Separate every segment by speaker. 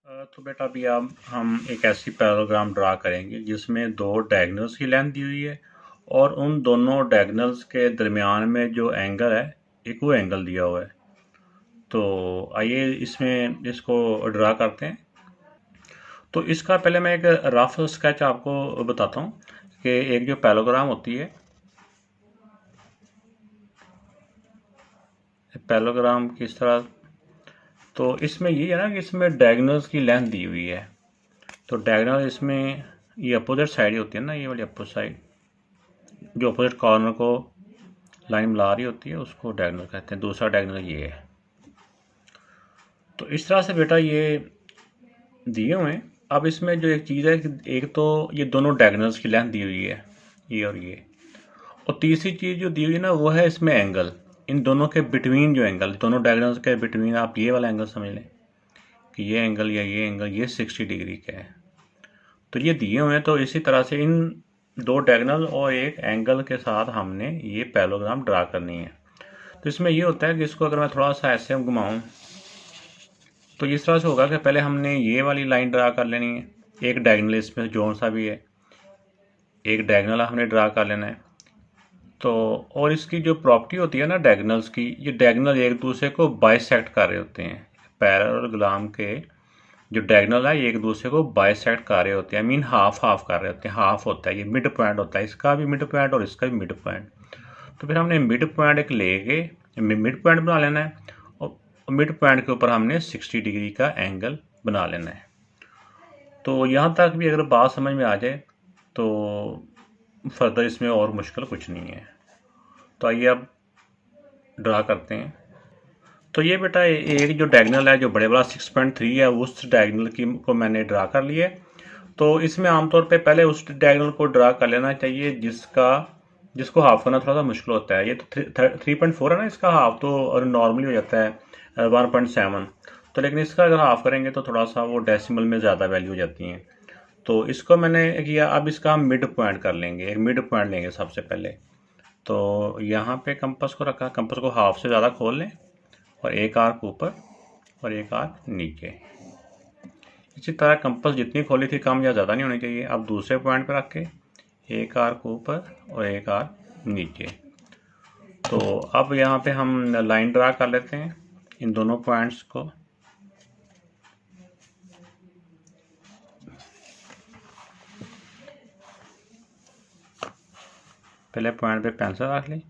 Speaker 1: तो बेटा अभी अब हम एक ऐसी पैराग्राम ड्रा करेंगे जिसमें दो डायगोनल्स की लेंथ दी हुई है और उन दोनों डायगोनल्स के दरमियान में जो एंगल है एक वो एंगल दिया हुआ है। तो आइए इसमें इसको ड्रा करते हैं। तो इसका पहले मैं एक रफ स्केच आपको बताता हूँ कि एक जो पैराग्राम होती है, पैराग्राम किस तरह, तो इसमें ये है ना कि इसमें डायगोनल्स की लेंथ दी हुई है। तो डायगोनल इसमें ये अपोजिट साइड ही होती है ना, ये वाली अपोजिट साइड जो अपोजिट कॉर्नर को लाइन मिला रही होती है उसको डायगोनल कहते हैं। दूसरा डायगोनल ये है। तो इस तरह से बेटा ये दिए हुए हैं। अब इसमें जो एक चीज़ है कि एक तो ये दोनों डायगोनल्स की लेंथ दी हुई है, ये और ये, और तीसरी चीज़ जो दी हुई है ना वो है इसमें एंगल। इन दोनों के बिटवीन जो एंगल, दोनों डायगोनल्स के बिटवीन आप ये वाला एंगल समझ लें कि ये एंगल या ये एंगल ये 60 डिग्री का है। तो ये दिए हुए हैं। तो इसी तरह से इन दो डायगोनल और एक एंगल के साथ हमने ये पैराग्राम ड्रा करनी है। तो इसमें ये होता है कि इसको अगर मैं थोड़ा सा ऐसे घुमाऊं तो इस तरह से होगा कि पहले हमने ये वाली लाइन ड्रा कर लेनी है, एक डायगोनल इसमें जो सा भी है एक डायगोनल हमने ड्रा कर लेना है। तो और इसकी जो प्रॉपर्टी होती है ना डायगोनल्स की, ये डायगोनल एक दूसरे को बाइसेक्ट कर रहे होते हैं। पैराग्राम के जो डायगोनल है ये एक दूसरे को बाइसेक्ट कर रहे होते हैं, मीन हाफ हाफ कर रहे होते हैं। हाफ होता है, ये मिड पॉइंट होता है, इसका भी मिड पॉइंट और इसका भी मिड पॉइंट। तो फिर हमने मिड पॉइंट एक लेके मिड पॉइंट बना लेना है और मिड पॉइंट के ऊपर हमने 60 डिग्री का एंगल बना लेना है। तो यहाँ तक भी अगर बात समझ में आ जाए तो फर्दर इसमें और मुश्किल कुछ नहीं है। तो आइए अब ड्रा करते हैं। तो ये बेटा एक जो डायगोनल है जो बड़े वाला 6.3 है उस डायगोनल की को मैंने ड्रा कर लिया है। तो इसमें आमतौर पे पहले उस डायगोनल को ड्रा कर लेना चाहिए जिसको हाफ करना थोड़ा सा मुश्किल होता है। ये तो 3.4 है ना, इसका हाफ तो नॉर्मली हो जाता है 1.7। तो लेकिन इसका अगर हाफ करेंगे तो थोड़ा सा वो डेसिमल में ज़्यादा वैल्यू हो जाती हैं। तो इसको मैंने किया। अब इसका हम मिड पॉइंट कर लेंगे, एक मिड पॉइंट लेंगे सबसे पहले। तो यहाँ पे कंपास को रखा, कंपास को हाफ से ज़्यादा खोल लें और एक आर्क ऊपर और एक आर्क नीचे। इसी तरह कंपास जितनी खोली थी कम या ज़्यादा नहीं होनी चाहिए। अब दूसरे पॉइंट पर रख के एक आर्क ऊपर और एक आर्क नीचे। तो अब यहाँ पे हम लाइन ड्रा कर लेते हैं इन दोनों पॉइंट्स को। पहले पॉइंट पे पेंसिल रख लें।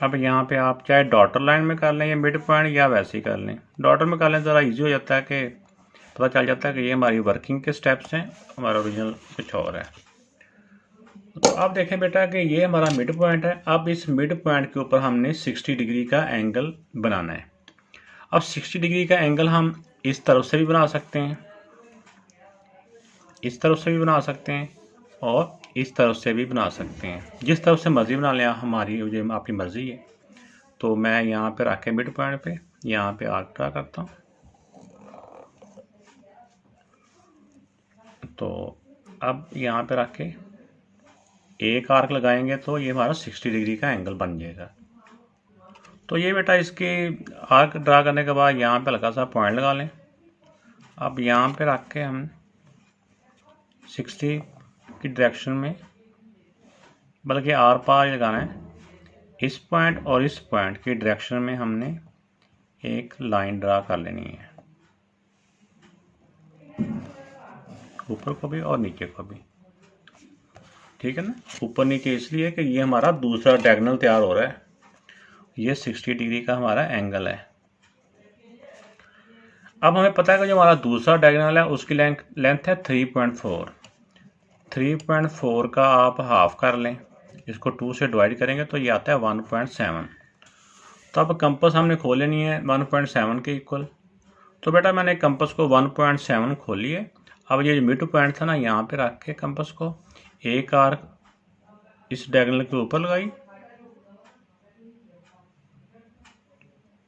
Speaker 1: अब यहाँ पे आप चाहे डॉटर लाइन में कर लें या मिड पॉइंट या वैसे ही कर लें। डॉटर में कर लें ज़रा इजी हो जाता है कि पता चल जाता है कि ये हमारी वर्किंग के स्टेप्स हैं, हमारा ओरिजिनल कुछ और है। तो अब देखें बेटा कि ये हमारा मिड पॉइंट है। अब इस मिड पॉइंट के ऊपर हमने 60 डिग्री का एंगल बनाना है। अब 60 डिग्री का एंगल हम इस तरफ से भी बना सकते हैं, इस तरफ से भी बना सकते हैं और इस तरफ से भी बना सकते हैं। जिस तरफ से मर्जी बना लें, हमारी जो आपकी मर्जी है। तो मैं यहाँ पे रख के मिड पॉइंट पे यहाँ पे आर्क ड्रा करता हूँ। तो अब यहाँ पे रख के एक आर्क लगाएंगे तो ये हमारा 60 डिग्री का एंगल बन जाएगा। तो ये बेटा इसकी आर्क ड्रा करने के बाद यहाँ पे हल्का सा पॉइंट लगा लें। अब यहाँ पे रख के हम 60 की डायरेक्शन में, बल्कि आर पार लगाना है, इस पॉइंट और इस पॉइंट की डायरेक्शन में हमने एक लाइन ड्रा कर लेनी है, ऊपर को भी और नीचे को भी। ठीक है ना, ऊपर नीचे इसलिए कि ये हमारा दूसरा डायगोनल तैयार हो रहा है। ये 60 डिग्री का हमारा एंगल है। अब हमें पता है कि जो हमारा दूसरा डायगोनल है उसकी लेंथ है 3.4। 3.4 का आप हाफ कर लें, इसको 2 से डिवाइड करेंगे तो ये आता है 1.7। तो अब कंपास हमने खोल लेनी है 1.7 के इक्वल। तो बेटा मैंने कंपास को 1.7 खोली है। अब ये जो मिड पॉइंट था ना, यहाँ पे रख के कंपास को एक आर्क इस डायगोनल के ऊपर लगाई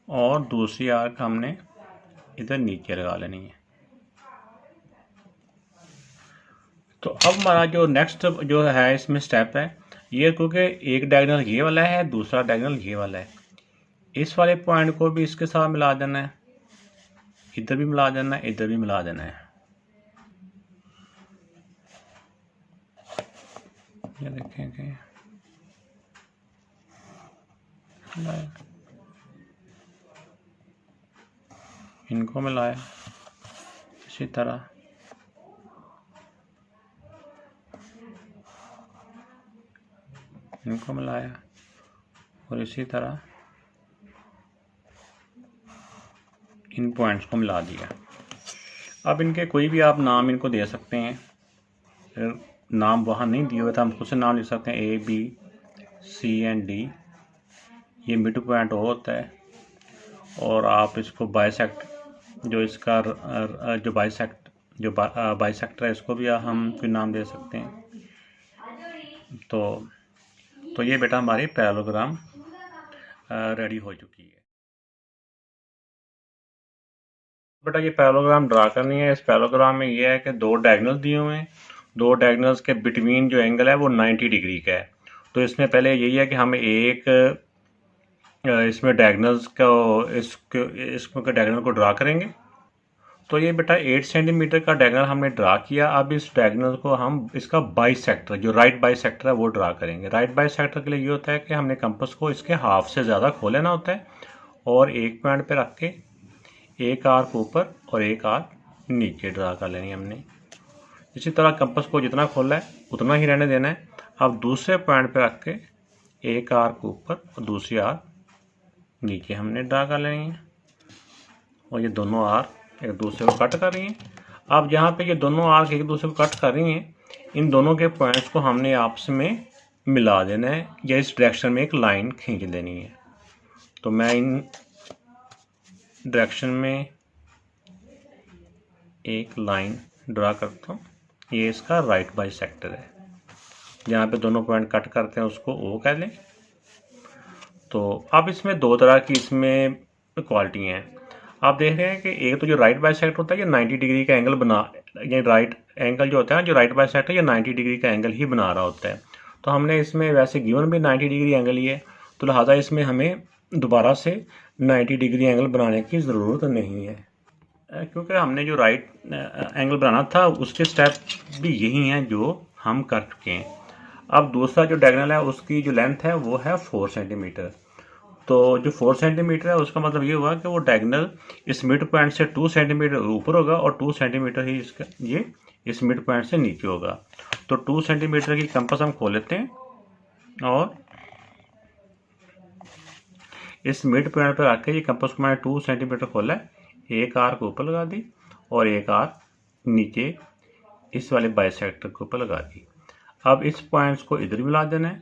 Speaker 1: और दूसरी आर्क हमने इधर नीचे लगा लेनी है। तो अब हमारा जो नेक्स्ट जो है इसमें स्टेप है ये, क्योंकि एक डायगोनल ये वाला है दूसरा डायगोनल ये वाला है, इस वाले पॉइंट को भी इसके साथ मिला देना है। इधर भी मिला देना है, इधर भी मिला देना है। ये देखें कि इनको मिलाया, इसी तरह इनको मिलाया और इसी तरह इन पॉइंट्स को मिला दिया। अब इनके कोई भी आप नाम इनको दे सकते हैं, नाम वहाँ नहीं दिए हुए तो हम खुद से नाम लिख सकते हैं, A B C and D। ये मिड पॉइंट O होता है और आप इसको बाइसेक्ट, जो इसका जो बाइसेक्टर है, इसको भी हम कोई नाम दे सकते हैं। तो ये बेटा हमारी पैरेललोग्राम रेडी हो चुकी है। बेटा ये पैरेललोग्राम ड्रा करनी है। इस पैरेललोग्राम में ये है कि दो डायगोनल दिए हुए हैं, दो डायगोनल्स के बिटवीन जो एंगल है वो 90 डिग्री का है। तो इसमें पहले यही है कि हम एक इसमें डायगोनल्स को इसमें डायगोनल को ड्रा करेंगे। तो ये बेटा 8 सेंटीमीटर का डायगोनल हमने ड्रा किया। अब इस डायगोनल को हम इसका बाइसेक्टर, जो राइट बाइसेक्टर है वो ड्रा करेंगे। राइट बाइसेक्टर के लिए ये होता है कि हमने कंपास को इसके हाफ से ज़्यादा खोल लेना होता है और एक पॉइंट पे रख के एक आर्क ऊपर और एक आर्क नीचे ड्रा कर लेनी हमने। इसी तरह कंपास को जितना खोला है उतना ही रहने देना है। अब दूसरे पॉइंट पे रख के एक आर्क ऊपर और दूसरी आर्क नीचे हमने ड्रा कर लेनी है और ये दोनों आर्क एक दूसरे को कट कर रही हैं। अब जहाँ पे ये दोनों आर्क एक दूसरे को कट कर रही हैं, इन दोनों के पॉइंट्स को हमने आपस में मिला देना है या इस डायरेक्शन में एक लाइन खींच देनी है। तो मैं इन डायरेक्शन में एक लाइन ड्रा करता हूँ। ये इसका राइट बाइसेक्टर है। जहाँ पे दोनों पॉइंट कट करते हैं उसको O कह लें। तो अब इसमें दो तरह की इसमें क्वालिटी हैं। आप देख रहे हैं कि एक तो जो राइट बाइसेक्टर होता है ये 90 डिग्री का एंगल बना, ये राइट एंगल जो होता है, जो राइट बाइसेक्टर ये 90 डिग्री का एंगल ही बना रहा होता है। तो हमने इसमें वैसे गिवन भी 90 डिग्री एंगल ही है, तो लिहाजा इसमें हमें दोबारा से 90 डिग्री एंगल बनाने की ज़रूरत नहीं है, क्योंकि हमने जो राइट एंगल बनाना था उसके स्टेप भी यही हैं जो हम कर चुके हैं। अब दूसरा जो डायगोनल है उसकी जो लेंथ है वो है 4 सेंटीमीटर। तो जो 4 सेंटीमीटर है उसका मतलब ये हुआ कि वो डायगोनल इस मिड पॉइंट से 2 सेंटीमीटर ऊपर होगा और 2 सेंटीमीटर ही इसका ये इस मिड पॉइंट से नीचे होगा। तो 2 सेंटीमीटर की कंपास हम खोल लेते हैं और इस मिड पॉइंट पर आके ये कंपास को मैंने 2 सेंटीमीटर खोला है, एक आर्क ऊपर लगा दी और एक आर्क नीचे इस वाले बाइसेक्टर के ऊपर लगा दी। अब इस पॉइंट्स को इधर मिला देना है,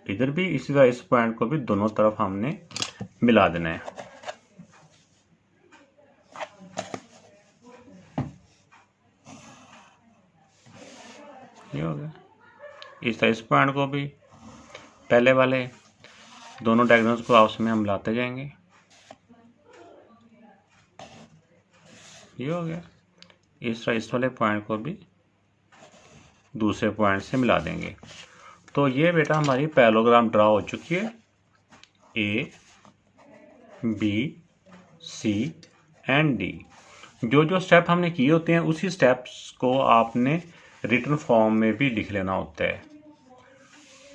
Speaker 1: इधर भी इसी तरह इस पॉइंट को भी दोनों तरफ हमने मिला देना है। ये हो गया। इस तरह इस पॉइंट को भी पहले वाले दोनों डायगोनल्स को आपस में हम मिलाते जाएंगे। ये हो गया। इस तरह इस वाले पॉइंट को भी दूसरे पॉइंट से मिला देंगे। तो ये बेटा हमारी पैरेललोग्राम ड्रा हो चुकी है। A, B, C and D। जो जो स्टेप हमने किए होते हैं उसी स्टेप्स को आपने रिटन फॉर्म में भी लिख लेना होता है।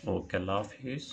Speaker 1: ओके, अल्लाह हाफिज़।